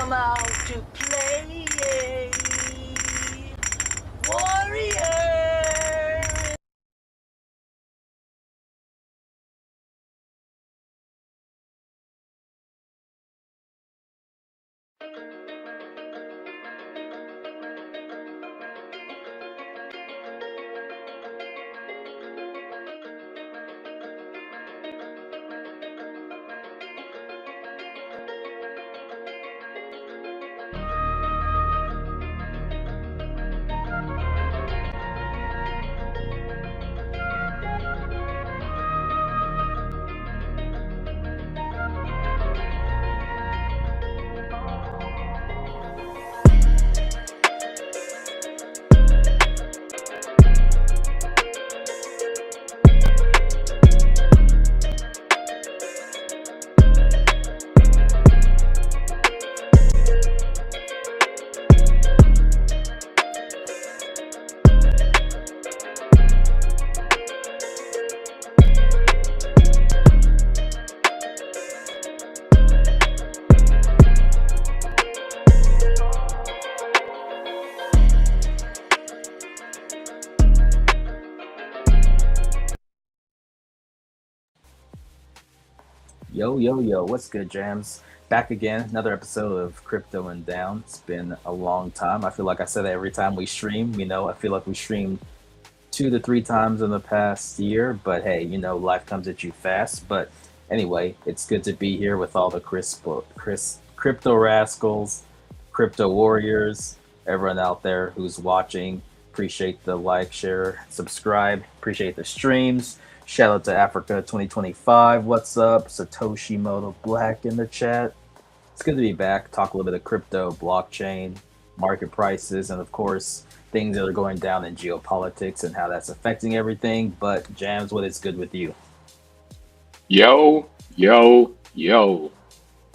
come out to play, warrior. Yo, yo, yo, what's good, Jams? Back again, another episode of Crypto and Down. It's been a long time. I feel like I said that every time we stream. I feel like we streamed 2 to 3 times in the past year, but hey, life comes at you fast. But anyway, it's good to be here with all the crypto rascals, crypto warriors, everyone out there who's watching. Appreciate the like, share, subscribe. Appreciate the streams. Shout out to Africa 2025. What's up? Satoshi Moto Black in the chat. It's good to be back. Talk a little bit of crypto, blockchain, market prices, and of course, things that are going down in geopolitics and how that's affecting everything. But Jams, what is good with you? Yo, yo, yo.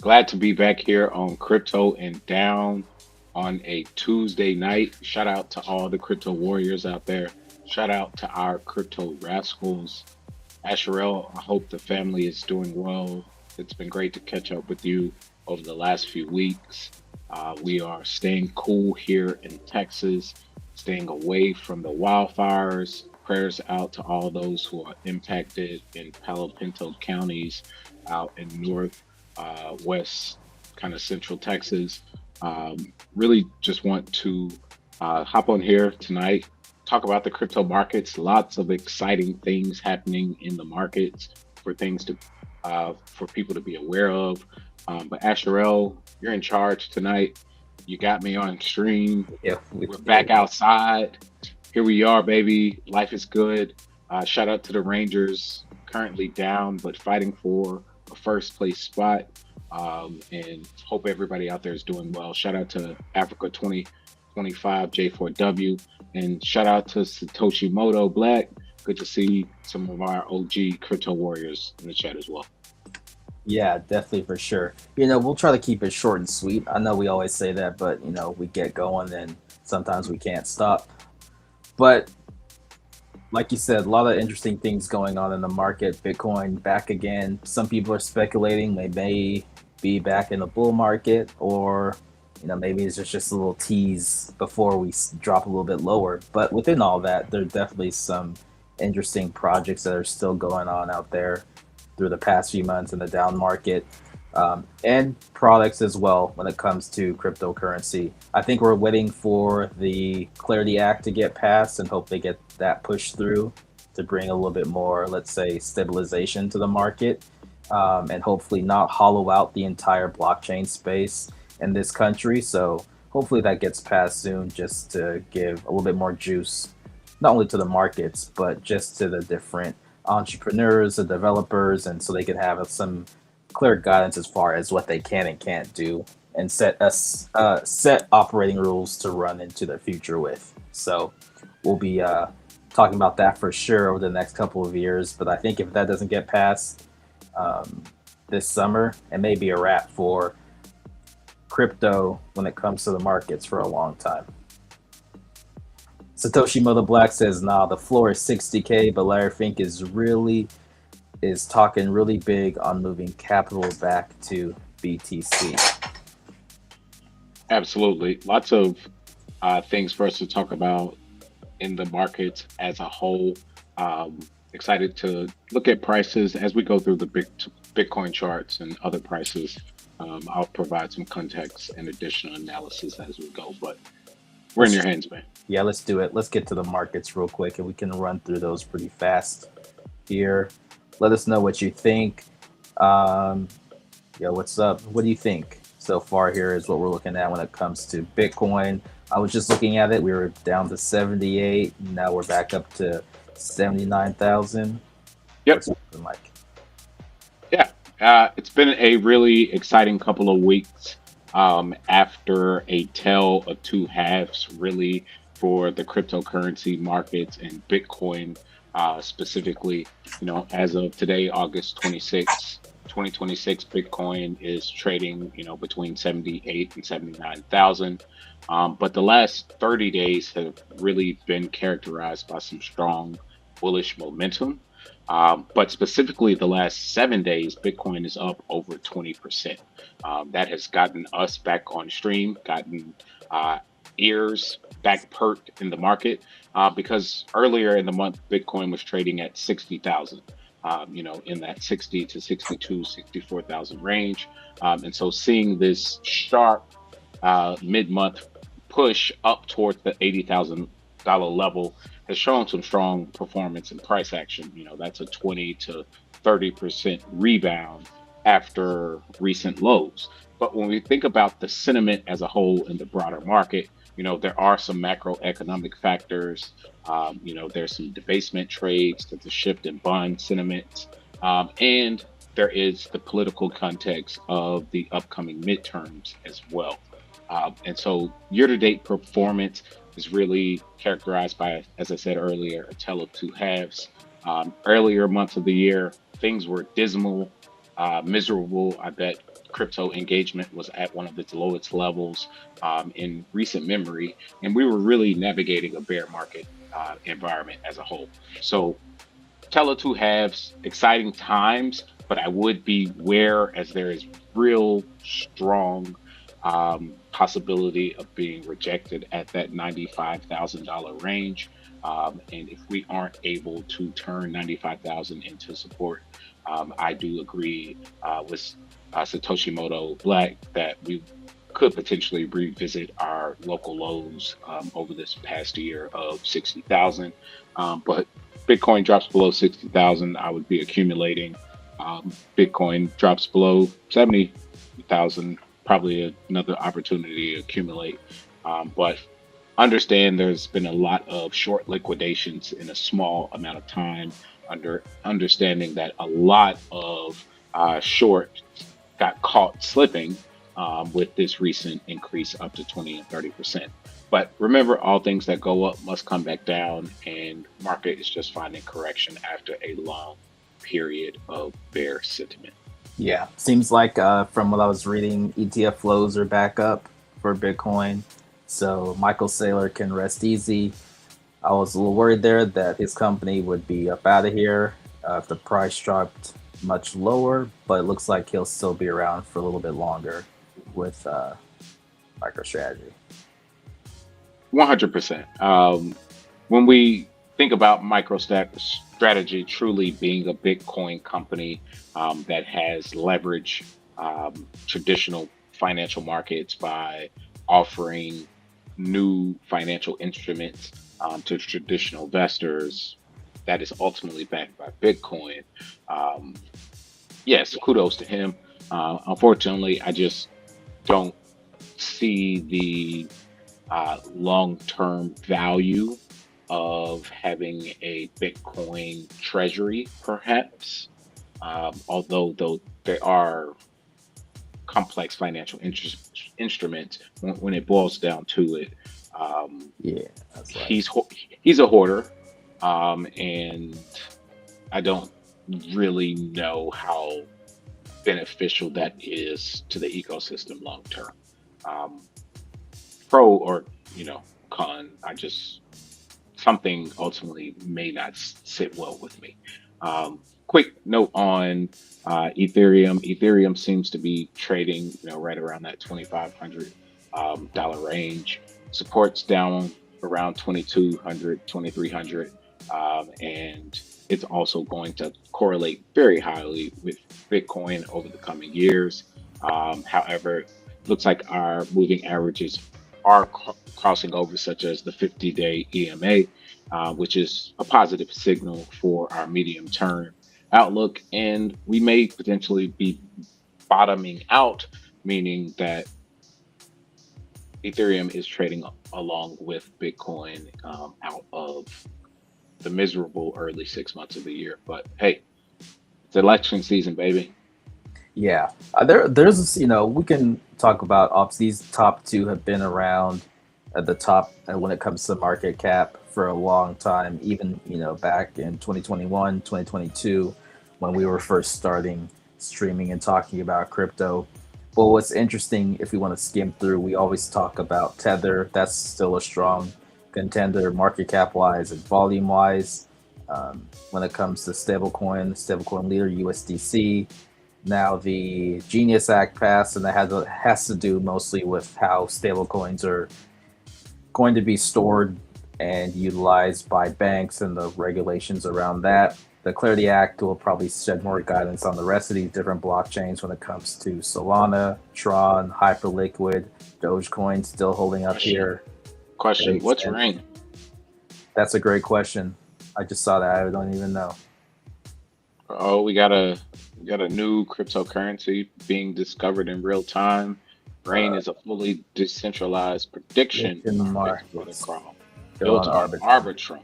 Glad to be back here on Crypto and Down on a Tuesday night. Shout out to all the crypto warriors out there. Shout out to our crypto rascals. Asherelle, I hope the family is doing well. It's been great to catch up with you over the last few weeks. We are staying cool here in Texas, staying away from the wildfires. Prayers out to all those who are impacted in Palo Pinto counties out in north, west, kind of central Texas. Really just want to hop on here tonight, talk about the crypto markets. Lots of exciting things happening in the markets for things to for people to be aware of. But Asherelle, you're in charge tonight. You got me on stream. Yeah, We're back outside. Here we are, baby. Life is good. Shout out to the Rangers, currently down but fighting for a first place spot. And hope everybody out there is doing well. Shout out to Africa 2025 J4W, and shout out to Satoshi Moto Black. Good to see some of our OG crypto warriors in the chat as well. Yeah, definitely for sure. We'll try to keep it short and sweet. I know we always say that, but we get going and sometimes we can't stop. But like you said, a lot of interesting things going on in the market. Bitcoin back again. Some people are speculating they may be back in the bull market, or maybe it's just a little tease before we drop a little bit lower. But within all that, there are definitely some interesting projects that are still going on out there through the past few months in the down market, and products as well when it comes to cryptocurrency. I think we're waiting for the Clarity Act to get passed and hope they get that pushed through to bring a little bit more, let's say, stabilization to the market, and hopefully not hollow out the entire blockchain space in this country. So hopefully that gets passed soon, just to give a little bit more juice, not only to the markets, but just to the different entrepreneurs, the developers, and so they can have some clear guidance as far as what they can and can't do, and set operating rules to run into the future with. So we'll be talking about that for sure over the next couple of years. But I think if that doesn't get passed this summer, it may be a wrap for crypto when it comes to the markets for a long time. Satoshi Moto Black says, nah, the floor is 60K, but Larry Fink is talking really big on moving capital back to BTC. Absolutely. Lots of things for us to talk about in the markets as a whole. Um, Excited to look at prices as we go through the Bitcoin charts and other prices. I'll provide some context and additional analysis as we go, but we're in your Let's hands, man. Yeah, let's do it. Let's get to the markets real quick, and we can run through those pretty fast here. Let us know what you think. Um, yeah, what's up? What do you think so far? Here is what we're looking at when it comes to Bitcoin. I was just looking at it. We were down to 78. Now we're back up to 79,000. Yep. What's it looking like? Yeah, it's been a really exciting couple of weeks after a tale of two halves, really, for the cryptocurrency markets and Bitcoin specifically. As of today, August 2026, Bitcoin is trading, between 78 and 79,000. But the last 30 days have really been characterized by some strong bullish momentum. But specifically, the last 7 days, Bitcoin is up over 20%. That has gotten us back on stream, gotten uh, ears back perked in the market because earlier in the month, Bitcoin was trading at 60,000. In that 60 to 62, 64,000 range. And so seeing this sharp mid-month push up towards the $80,000 level has shown some strong performance and price action. That's a 20 to 30% rebound after recent lows. But when we think about the sentiment as a whole in the broader market, there are some macroeconomic factors. There's some debasement trades, there's a shift in bond sentiment, and there is the political context of the upcoming midterms as well. And so year to date performance is really characterized by, as I said earlier, a tale of two halves. Earlier months of the year, things were dismal, miserable. I bet crypto engagement was at one of its lowest levels in recent memory, and we were really navigating a bear market environment as a whole. So tell of two halves, exciting times, but I would beware as there is real strong possibility of being rejected at that $95,000 range. And if we aren't able to turn 95,000 into support, I do agree with Satoshi Moto Black that we could potentially revisit our local lows over this past year of 60,000. But Bitcoin drops below 60,000, I would be accumulating. Bitcoin drops below 70,000, probably another opportunity to accumulate. But understand there's been a lot of short liquidations in a small amount of time, understanding that a lot of short got caught slipping with this recent increase up to 20 and 30%. But remember, all things that go up must come back down, and market is just finding correction after a long period of bear sentiment. Yeah, seems like from what I was reading, ETF flows are back up for Bitcoin. So Michael Saylor can rest easy. I was a little worried there that his company would be up out of here if the price dropped much lower, but it looks like he'll still be around for a little bit longer with MicroStrategy. 100%. When we think about MicroStrategy truly being a Bitcoin company that has leveraged traditional financial markets by offering new financial instruments to traditional investors that is ultimately backed by Bitcoin. Um, yes, kudos to him. Unfortunately, I just don't see the long-term value of having a Bitcoin treasury, perhaps. Although though there are complex financial instruments, when it boils down to it, um, Yeah, that's right. he's a hoarder, and I don't really know how beneficial that is to the ecosystem long term. Um, Pro or con, I just something ultimately may not sit well with me. Quick note on Ethereum. Ethereum seems to be trading, right around that 2,500 dollar range. Support's down around 2200, 2300, and it's also going to correlate very highly with Bitcoin over the coming years. However, looks like our moving averages are crossing over, such as the 50-day EMA, which is a positive signal for our medium term outlook. And we may potentially be bottoming out, meaning that Ethereum is trading along with Bitcoin out of the miserable early 6 months of the year. But hey, it's election season, baby. Yeah, there's we can talk about ops. These top two have been around at the top when it comes to market cap for a long time. Even back in 2021, 2022, when we were first starting streaming and talking about crypto. Well, what's interesting, if we want to skim through, we always talk about Tether. That's still a strong contender, market cap wise and volume wise. When it comes to stablecoin leader USDC. Now the Genius Act passed, and that has to do mostly with how stablecoins are going to be stored and utilized by banks and the regulations around that. The Clarity Act will probably shed more guidance on the rest of these different blockchains when it comes to Solana, Tron, Hyperliquid, Dogecoin still holding up here. Question: what's Ring? That's a great question. I just saw that. I don't even know. Oh, we got a new cryptocurrency being discovered in real time. Rain is a fully decentralized prediction protocol built on Arbitrum.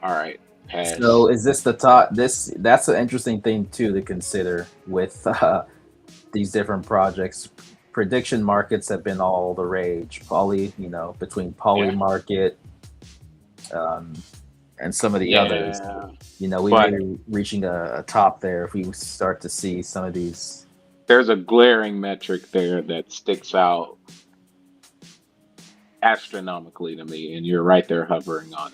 All right, pass. So is this the top? That's an interesting thing too to consider with these different projects. Prediction markets have been all the rage. Between Poly Market and some of the others. We may be reaching a top there if we start to see some of these. There's a glaring metric there that sticks out astronomically to me, and you're right there hovering on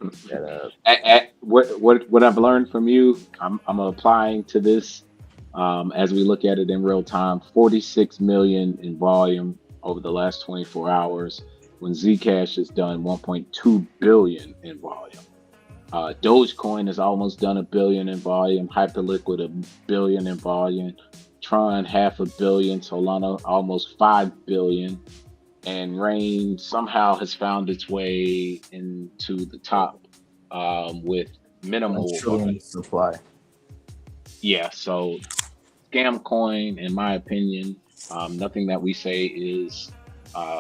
it. What I've learned from you, I'm applying to this as we look at it in real time. 46 million in volume over the last 24 hours. When Zcash has done 1.2 billion in volume. Dogecoin has almost done 1 billion in volume. Hyperliquid 1 billion in volume. Tron 500 million. Solana almost 5 billion. And Rain somehow has found its way into the top with minimal supply. Yeah, so scam coin, in my opinion, nothing that we say is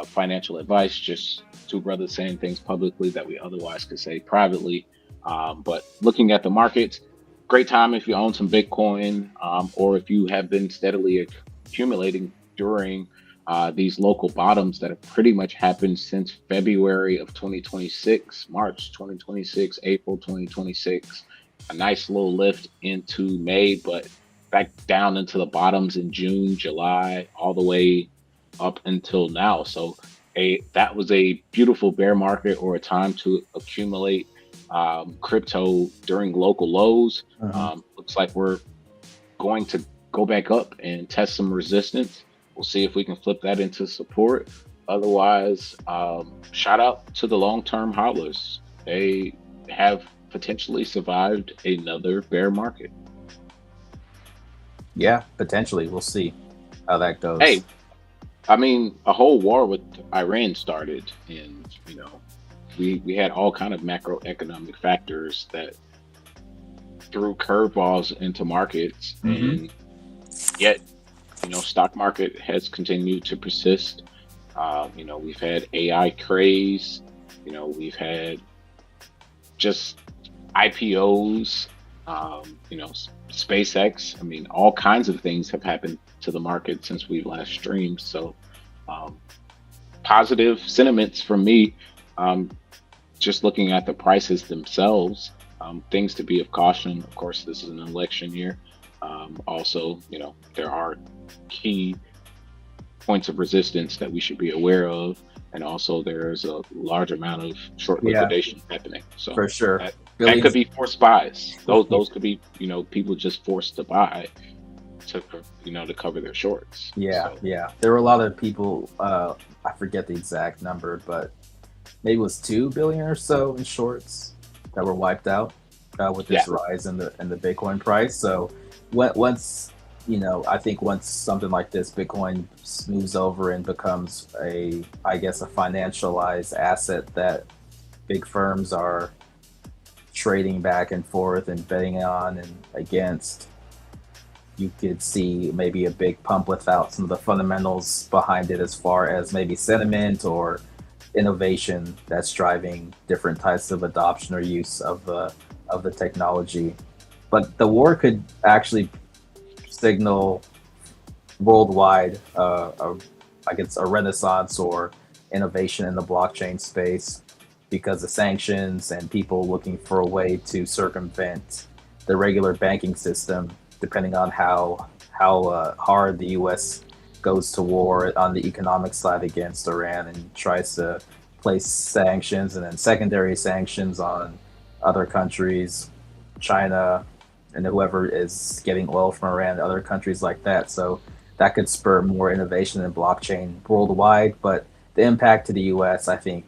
financial advice, just two brothers saying things publicly that we otherwise could say privately. But looking at the markets, great time if you own some Bitcoin, or if you have been steadily accumulating during these local bottoms that have pretty much happened since February of 2026, March 2026, April 2026. A nice little lift into May, but back down into the bottoms in June, July, all the way up until now. So that was a beautiful bear market, or a time to accumulate crypto during local lows. Looks like we're going to go back up and test some resistance. We'll see if we can flip that into support. Otherwise, shout out to the long-term hodlers. They have potentially survived another bear market. Yeah, potentially. We'll see how that goes. Hey, I mean, a whole war with Iran started, and we had all kind of macroeconomic factors that threw curveballs into markets, and yet stock market has continued to persist. We've had AI craze. We've had just IPOs. SpaceX. I mean, all kinds of things have happened to the market since we last streamed. So positive sentiments from me. Just looking at the prices themselves, things to be of caution. Of course, this is an election year. Also, there are key points of resistance that we should be aware of. And also there's a large amount of short liquidation happening. So for sure. That could be forced buys. Those could be, people just forced to buy to cover their shorts. Yeah, So yeah. There were a lot of people. I forget the exact number, but maybe it was 2 billion or so in shorts that were wiped out with yeah, this rise in the Bitcoin price. So once I think once something like this, Bitcoin moves over and becomes I guess, a financialized asset that big firms are trading back and forth and betting on and against, you could see maybe a big pump without some of the fundamentals behind it, as far as maybe sentiment or innovation that's driving different types of adoption or use of the technology. But the war could actually signal worldwide, I guess, a renaissance or innovation in the blockchain space, because of sanctions and people looking for a way to circumvent the regular banking system, depending on how hard the U.S. goes to war on the economic side against Iran and tries to place sanctions and then secondary sanctions on other countries, China, and whoever is getting oil from Iran, other countries like that. So that could spur more innovation in blockchain worldwide. But the impact to the U.S., I think,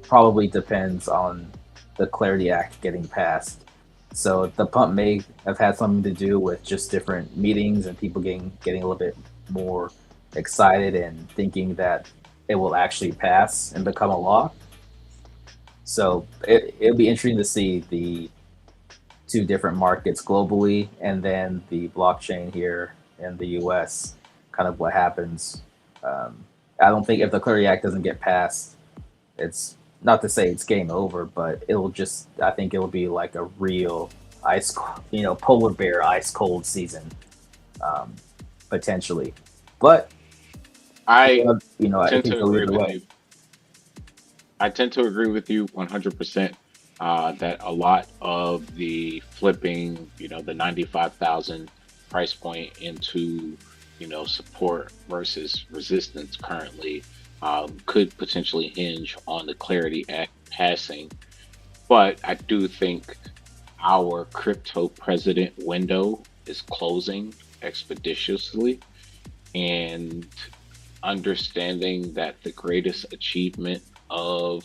probably depends on the Clarity Act getting passed. So the pump may have had something to do with just different meetings and people getting a little bit more excited and thinking that it will actually pass and become a law. So it'll be interesting to see the two different markets globally, and then the blockchain here in the US, kind of what happens. I don't think, if the Clarity Act doesn't get passed, it's not to say it's game over, but I think it'll be like a real polar bear ice cold season, potentially. But I I tend think to they'll agree either with way. you. I tend to agree with you 100%, that a lot of the flipping, the 95,000 price point into, support versus resistance currently, could potentially hinge on the Clarity Act passing. But I do think our crypto president window is closing expeditiously, and understanding that the greatest achievement of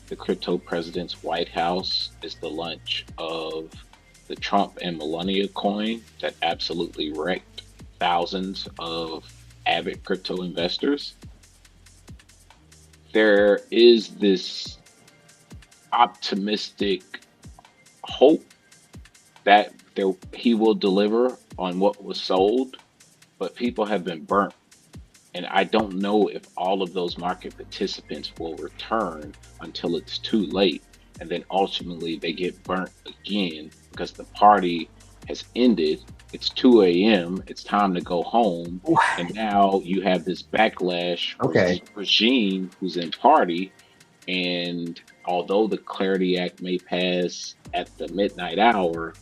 the crypto president's White House is the launch of the Trump and Melania coin that absolutely wrecked thousands of avid crypto investors. There is this optimistic hope that he will deliver on what was sold, but people have been burnt. And I don't know if all of those market participants will return until it's too late. And then ultimately they get burnt again because the party has ended. It's 2 a.m. It's time to go home. And now you have this backlash Okay. regime who's in party. And although the Clarity Act may pass at the midnight hour,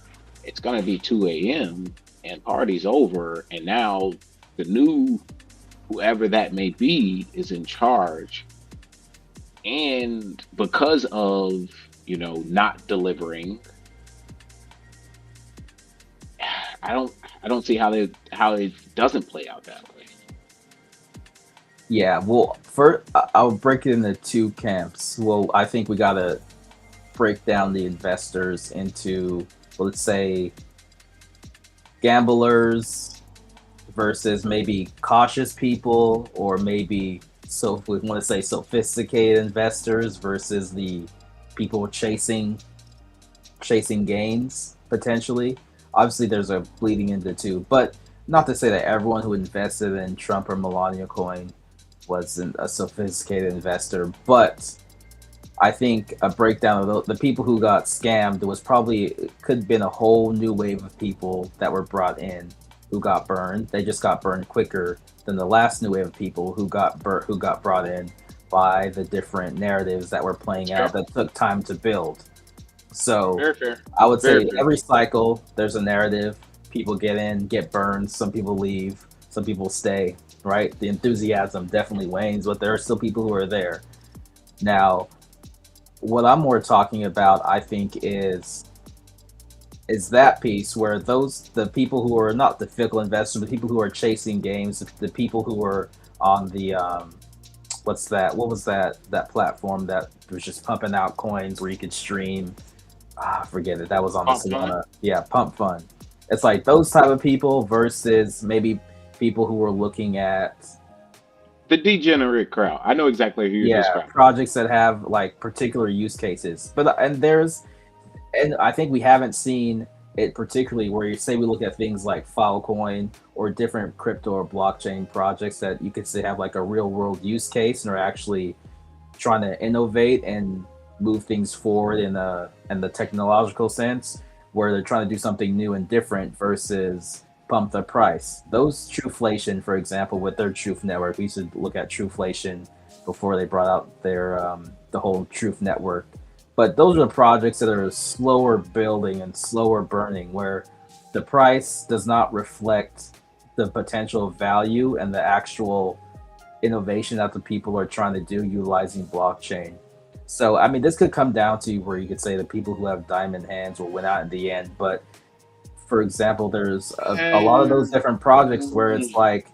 it's going to be 2 a.m. and party's over. And now the new whoever that may be is in charge, and because of not delivering, I don't see how it doesn't play out that way. Yeah, well, first I'll break it into two camps. Well, I think we gotta break down the investors into, let's say, gamblers versus maybe cautious people, or maybe, so if we want to say, sophisticated investors versus the people chasing gains potentially. Obviously, there's a bleeding into two, but not to say that everyone who invested in Trump or Melania coin wasn't a sophisticated investor, but I think a breakdown of the people who got scammed could have been a whole new wave of people that were brought in who got burned. They just got burned quicker than the last new wave of people who got brought in by the different narratives that were playing out that took time to build. So Very fair. I would Very say fair. every cycle there's a narrative. People get in, get burned. Some people leave. Some people stay. Right? The enthusiasm definitely wanes, but there are still people who are there. Now, what I'm more talking about, I think, is is that piece where the people who are not the fickle investors, the people who are chasing games, the people who are on the what's that? What was that platform that was just pumping out coins where you could stream? Forget it. That was on the Pump fun. Solana. Yeah, Pump Fund. It's like those type of people versus maybe people who are looking at The degenerate crowd. I know exactly who you're yeah describing. projects that have like particular use cases. But and I think we haven't seen it particularly where you say we look at things like Filecoin or different crypto or blockchain projects that you could say have like a real world use case and are actually trying to innovate and move things forward in the technological sense where they're trying to do something new and different versus pump the price. Those Trueflation, for example, with their Truth network, we used to look at Trueflation before they brought out their the whole Truth network. But those are the projects that are slower building and slower burning, where the price does not reflect the potential value and the actual innovation that the people are trying to do utilizing blockchain. So, I mean, this could come down to where you could say the people who have diamond hands will win out in the end. But for example, there's a lot of those different projects where it's like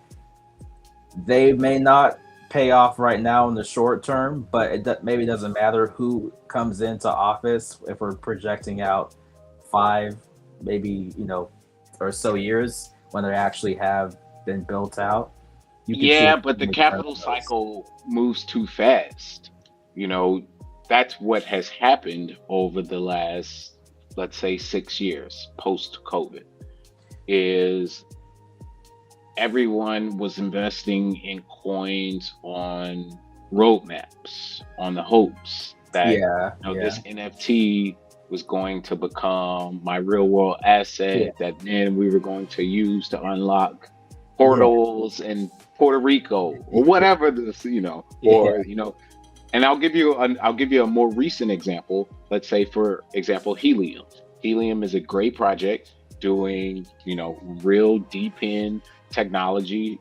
they may not pay off right now in the short term, but maybe doesn't matter who comes into office if we're projecting out 5, maybe or so years when they actually have been built out. You can see Yeah, it but the in terms capital of those. cycle moves too fast. You know, that's what has happened over the last, let's say, 6 years post COVID, is everyone was investing in coins on roadmaps, on the hopes that Yeah, this yeah, NFT was going to become my real world yeah, asset that then we were going to use to unlock yeah, portals in Puerto Rico or whatever this, yeah, and I'll give you a more recent example. Let's say, for example, Helium. Helium is a great project doing, real deep in technology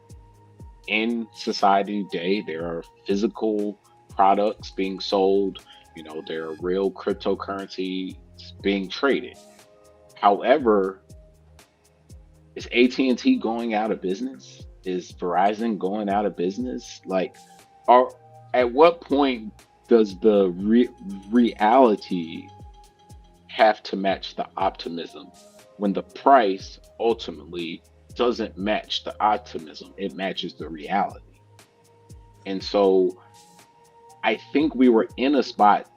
in society today. There are physical products being sold, there are real cryptocurrency being traded. However, is AT&T going out of business? Is Verizon going out of business? Like, are at what point does the reality have to match the optimism when the price ultimately doesn't match the optimism? It matches the reality. And so I think we were in a spot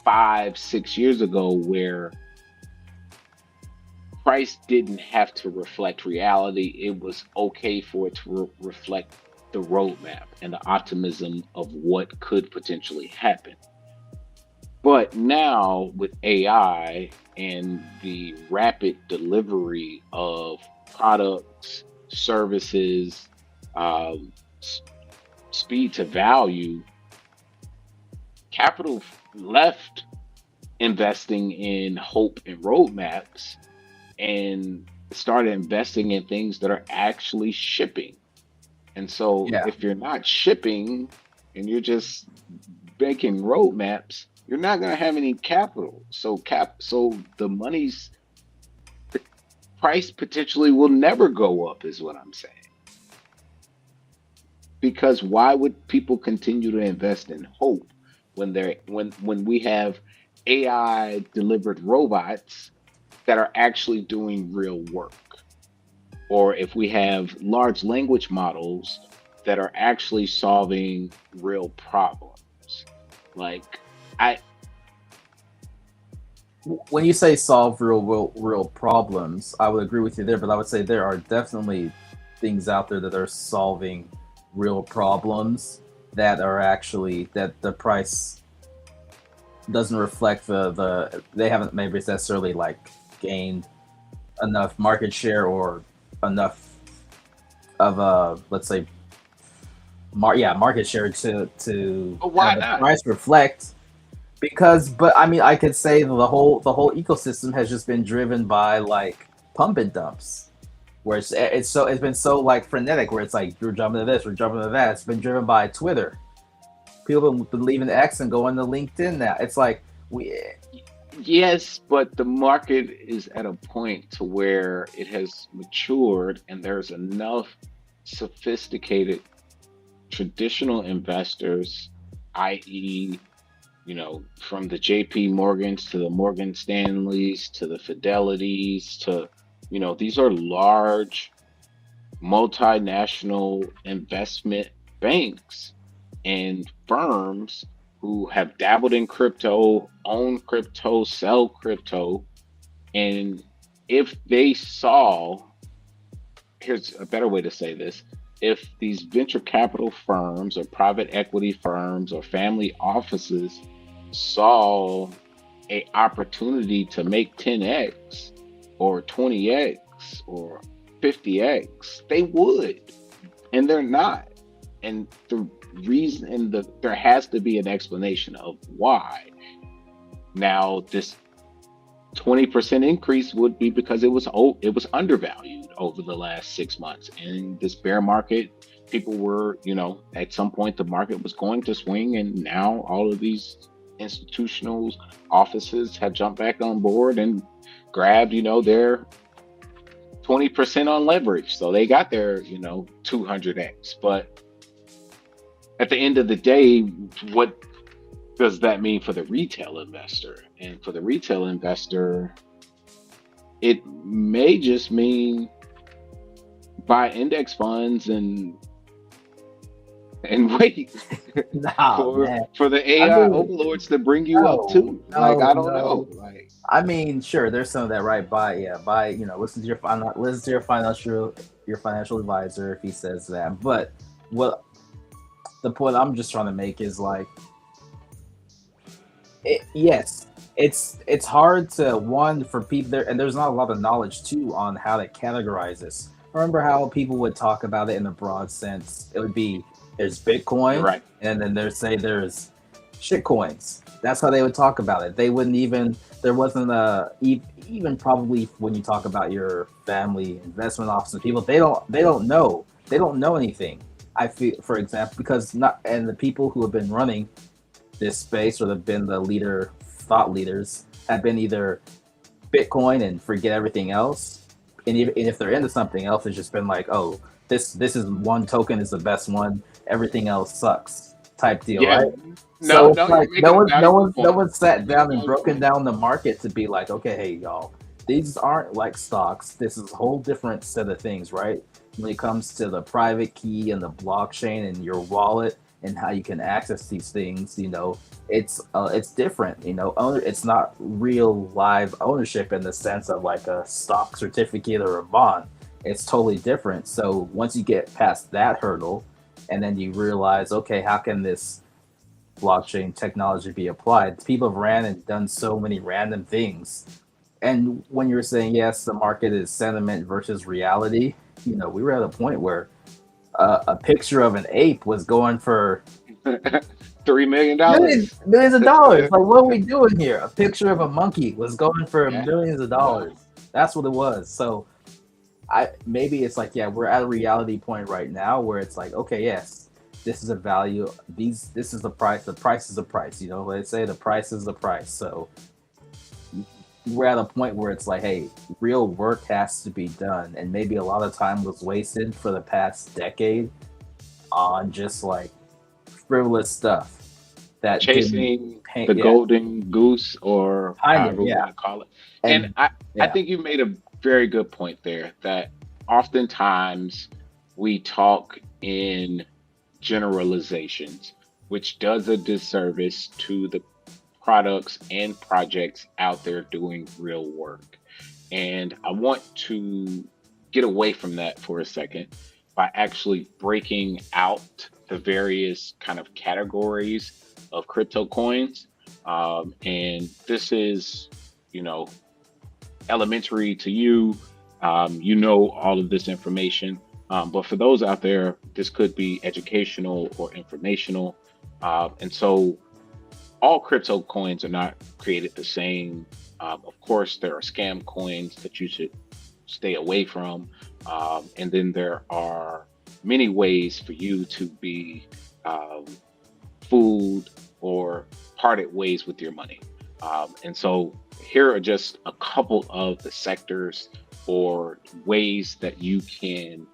5, 6 years ago where price didn't have to reflect reality. It was okay for it to reflect the roadmap and the optimism of what could potentially happen. But now with AI and the rapid delivery of products, services, um, s- speed to value, capital left investing in hope and roadmaps and started investing in things that are actually shipping. And so yeah. if you're not shipping and you're just making roadmaps, you're not going to have any capital. So the money's price potentially will never go up is what I'm saying. Because why would people continue to invest in hope when we have AI delivered robots that are actually doing real work? Or if we have large language models that are actually solving real problems. Like, I, When you say solve real problems, I would agree with you there, but I would say there are definitely things out there that are solving real problems that are actually that the price doesn't reflect the they haven't maybe necessarily like gained enough market share or enough of a let's say market share to but have why the not? price reflect because but I mean I could say the whole ecosystem has just been driven by like pump and dumps where it's been so like frenetic where it's like you're jumping to this we're jumping to that. It's been driven by Twitter. People have been leaving X and going to LinkedIn now. It's like we Yes, but the market is at a point to where it has matured and there's enough sophisticated traditional investors, i.e., from the JP Morgans to the Morgan Stanleys to the Fidelities to, these are large multinational investment banks and firms who have dabbled in crypto, own crypto, sell crypto. And if they saw, here's a better way to say this, if these venture capital firms or private equity firms or family offices saw a opportunity to make 10x or 20x or 50x, they would, and they're not. And the reason, and there has to be an explanation of why. Now, this 20% increase would be because it was undervalued over the last 6 months. In this bear market, people were, at some point the market was going to swing, and now all of these institutional offices have jumped back on board and grabbed, their 20% on leverage. So they got their, 200x. But at the end of the day, what does that mean for the retail investor? And for the retail investor, it may just mean buy index funds and wait Nah, man. for the I AI mean, overlords to bring you up no, too. Like no, I don't know. no. Like I mean, sure, there's some of that, right? Buy, listen to your financial advisor if he says that. But what the point I'm just trying to make is like, yes, it's hard to one for people there, and there's not a lot of knowledge too on how to categorize this. Remember how people would talk about it in a broad sense? It would be there's you're Bitcoin, right. and then there's shit coins. That's how they would talk about it. They wouldn't even there wasn't even probably when you talk about your family investment officer people they don't know anything. I feel for example because not and the people who have been running this space or have been the thought leaders have been either Bitcoin and forget everything else, and if they're into something else, it's just been like, oh, this is one token is the best one, everything else sucks type deal, Yeah. right? No, So it's no, you're like no making a one, no valuable one, no point. one You're sat making a down and valuable broken point. down the market to be like, okay, hey y'all, these aren't like stocks. This is a whole different set of things, right? When it comes to the private key and the blockchain and your wallet and how you can access these things, it's different. It's not real live ownership in the sense of like a stock certificate or a bond. It's totally different. So once you get past that hurdle, and then you realize, okay, how can this blockchain technology be applied? People have ran and done so many random things. And when you're saying yes, the market is sentiment versus reality, we were at a point where a picture of an ape was going for $3 million. millions of dollars. Like, what are we doing here? A picture of a monkey was going for Yeah. millions of Yeah. dollars. That's what it was. So I maybe it's like, yeah, we're at a reality point right now where it's like, okay, yes, this is a value. This is the price. The price is the price. They say the price is the price. So we're at a point where it's like, hey, real work has to be done, and maybe a lot of time was wasted for the past decade on just like frivolous stuff that didn't Chasing paint. the Yeah, golden goose or kind of. however we Yeah, want to call it. And and I yeah, think you made a very good point there that oftentimes we talk in generalizations, which does a disservice to the products and projects out there doing real work. And I want to get away from that for a second by actually breaking out the various kind of categories of crypto coins. And this is, you know, elementary to you. You know all of this information. But for those out there, this could be educational or informational. And so all crypto coins are not created the same. Of course, there are scam coins that you should stay away from. And then there are many ways for you to be um, fooled or parted ways with your money. And so here are just a couple of the sectors or ways that you can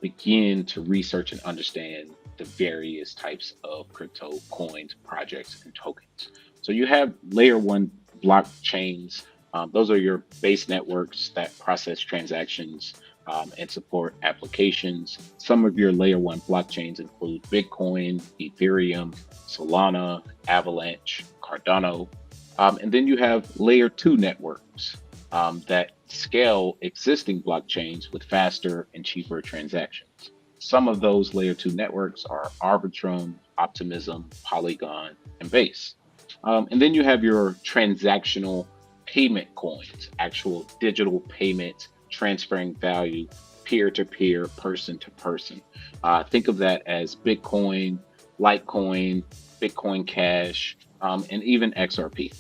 begin to research and understand the various types of crypto coins, projects, and tokens. So you have layer one blockchains. Those are your base networks that process transactions and support applications. Some of your layer one blockchains include Bitcoin, Ethereum, Solana, Avalanche, Cardano. And then you have layer two networks that scale existing blockchains with faster and cheaper transactions. Some of those layer two networks are Arbitrum, Optimism, Polygon, and Base. And then you have your transactional payment coins, actual digital payments, transferring value peer to peer, person to person. Think of that as Bitcoin, Litecoin, Bitcoin Cash, and even XRP.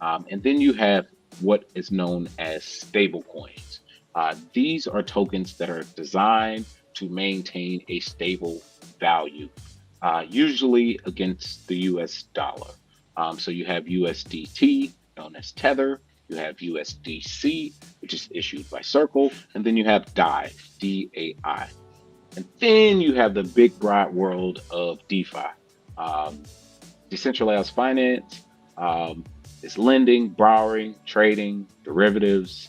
And then you have what is known as stable coins. These are tokens that are designed to maintain a stable value, usually against the US dollar. So you have USDT, known as Tether, you have USDC, which is issued by Circle, and then you have DAI, DAI. And then you have the big broad world of DeFi, um, decentralized finance. It's lending, borrowing, trading, derivatives.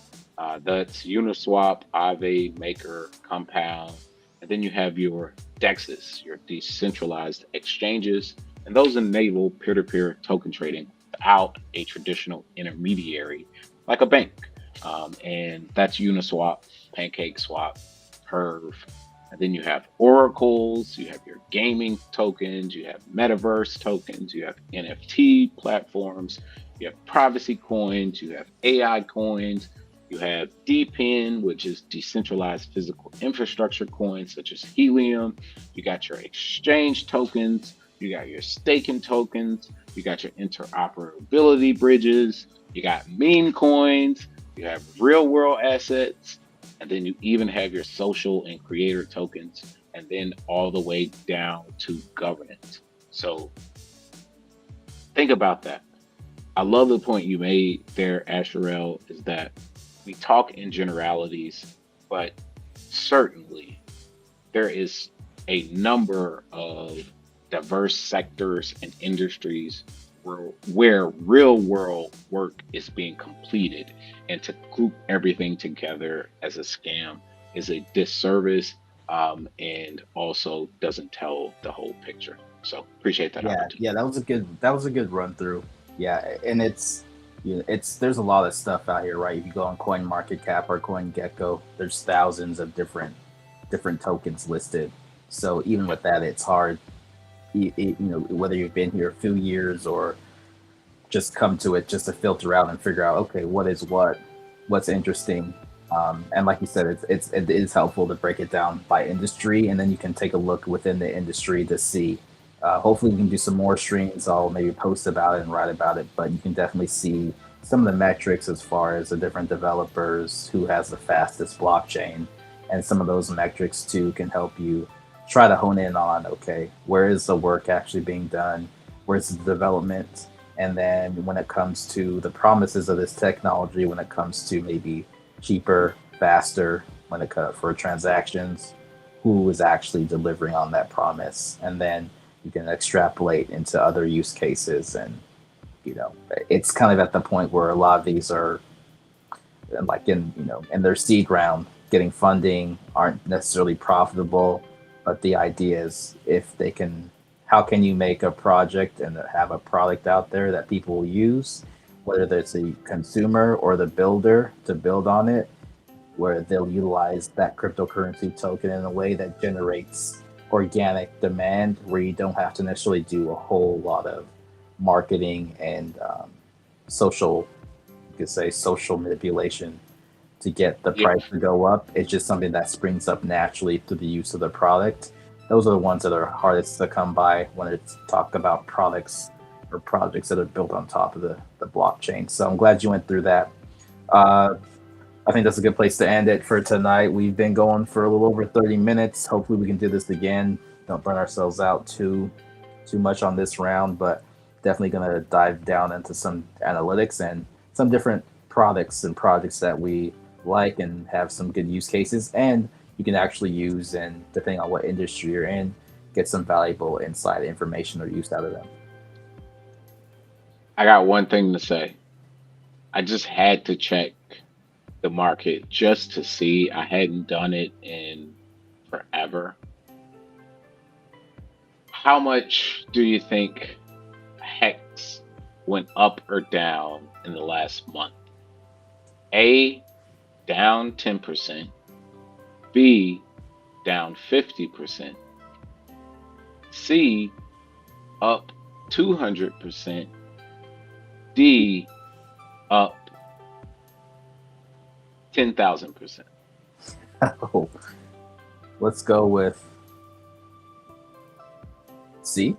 That's Uniswap, Aave, Maker, Compound. And then you have your DEXs, your decentralized exchanges. And those enable peer-to-peer token trading without a traditional intermediary like a bank. And that's Uniswap, PancakeSwap, Perv. And then you have oracles, you have your gaming tokens, you have metaverse tokens, you have NFT platforms, you have privacy coins, you have AI coins, you have DePIN, which is decentralized physical infrastructure coins such as Helium. You got your exchange tokens, you got your staking tokens, you got your interoperability bridges, you got meme coins, you have real world assets, and then you even have your social and creator tokens, and then all the way down to governance. So think about that. I love the point you made there, Asherel, is that we talk in generalities, but certainly there is a number of diverse sectors and industries where real world work is being completed. And to group everything together as a scam is a disservice, and also doesn't tell the whole picture. So appreciate that opportunity. Yeah, that was a good run through. Yeah, and it's there's a lot of stuff out here, right? If you go on CoinMarketCap or CoinGecko, there's thousands of different tokens listed. So even with that, it's hard. Whether you've been here a few years or just come to it just to filter out and figure out, okay, what is what's interesting. And like you said, it is helpful to break it down by industry, and then you can take a look within the industry to see. Hopefully, we can do some more streams. I'll maybe post about it and write about it, but you can definitely see some of the metrics as far as the different developers, who has the fastest blockchain, and some of those metrics too can help you try to hone in on, okay, where is the work actually being done? Where's the development? And then when it comes to the promises of this technology, when it comes to maybe cheaper, faster, when it comes for transactions, who is actually delivering on that promise? And then you can extrapolate into other use cases. And, it's kind of at the point where a lot of these are like in their seed round, getting funding, aren't necessarily profitable. But the idea is, how can you make a project and have a product out there that people will use, whether it's a consumer or the builder to build on it, where they'll utilize that cryptocurrency token in a way that generates organic demand, where you don't have to necessarily do a whole lot of marketing and social manipulation to get the price to go up. It's just something that springs up naturally through the use of the product. Those are the ones that are hardest to come by when it's talked about products or projects that are built on top of the blockchain. So I'm glad you went through that. I think that's a good place to end it for tonight. We've been going for a little over 30 minutes. Hopefully we can do this again. Don't burn ourselves out too much on this round, but Definitely going to dive down into some analytics and some different products and projects that we like and have some good use cases, and you can actually use, and depending on what industry you're in, get some valuable insight, information, or use out of them. I got one thing to say. I just had to check the market just to see. I hadn't done it in forever. How much do you think Hex went up or down in the last month? A, down 10%, B, down 50%, C, up 200%, D, up 10,000%. Oh, let's go with C.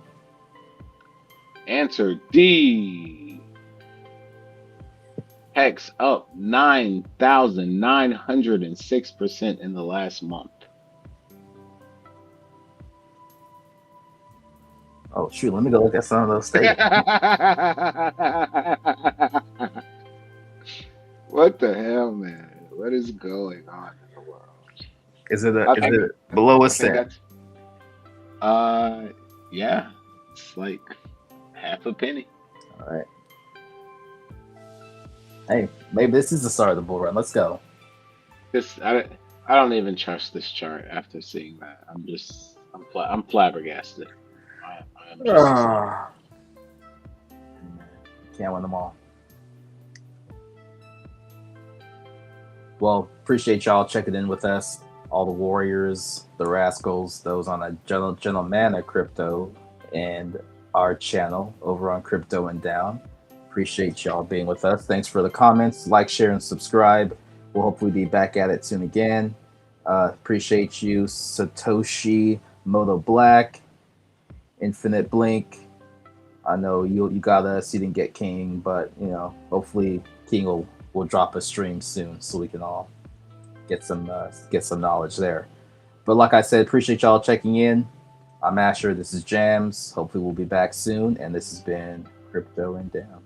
Answer D. Hex up 9,906% in the last month. Oh shoot, let me go look at some of those statements. What the hell, man? What is going on in the world? Is I think, it below a I think cent? that's yeah, it's like half a penny. All right. Hey, maybe this is the start of the bull run. Let's go. This I don't even trust this chart after seeing that. I'm flabbergasted. I am just Ah. Can't win them all. Well, appreciate y'all checking in with us. All the warriors, the rascals, those on a general man of crypto, and our channel over on Crypto and Down. Appreciate y'all being with us. Thanks for the comments. Like, share, and subscribe. We'll hopefully be back at it soon again. Appreciate you, Satoshi, Moto Black, Infinite Blink. I know you got us. You didn't get King, but hopefully King will drop a stream soon so we can all get some knowledge there. But like I said, appreciate y'all checking in. I'm Asher. This is Jams. Hopefully we'll be back soon. And this has been Crypto and Down.